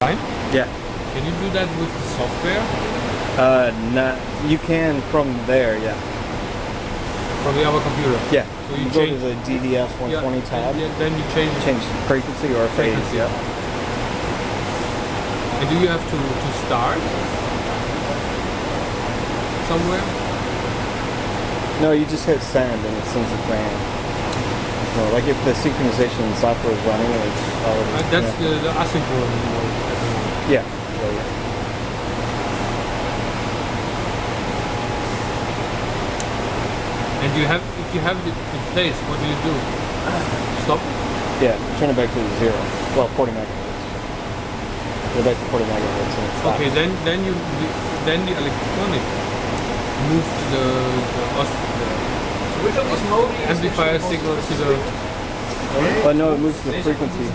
Fine? Yeah. Can you do that with the software? Not. You can from there, yeah. From the other computer? Yeah. So you go to the DDS 120 tab. Yeah, then you change frequency or phase. Yeah. And do you have to start somewhere? No, you just hit send and it sends a command. So, like if the synchronization software is running, it's already. That's the asynchronous mode. Yeah. And if you have it in place, what do you do? Stop? Yeah, turn it back to 0. Well, 40 megahertz. Go back to 40 megahertz and it stops. Okay, then the electronic moves the amplifier signal to the. But no, it moves to the frequency. It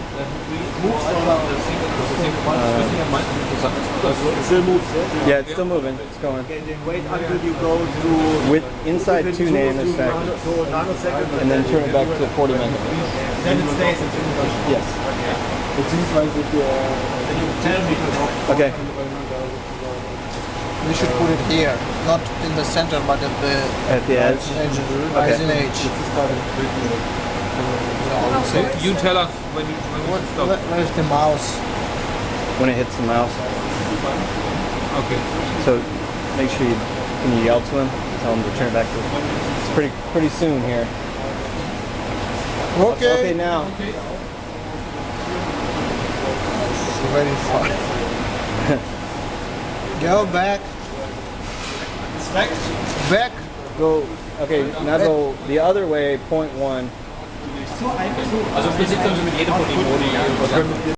still moves, yeah, it's still moving. It's going. Okay, then wait until you go to with inside 2 nanoseconds, and then turn it back to 40 megahertz. Then it stays in synchronized. Yes. Okay. We should put it here, not in the center, but at the edge. As in H. So you tell us when you stop. Where's the mouse? When it hits the mouse. Okay. So make sure can you yell to him? Tell him to turn it back to. It's pretty soon here. Okay. Okay now. Okay. It's very far. Go back. Back. Back. Go. Okay, now go the other way. 0.1. Also Physik können Sie mit jedem von den Modi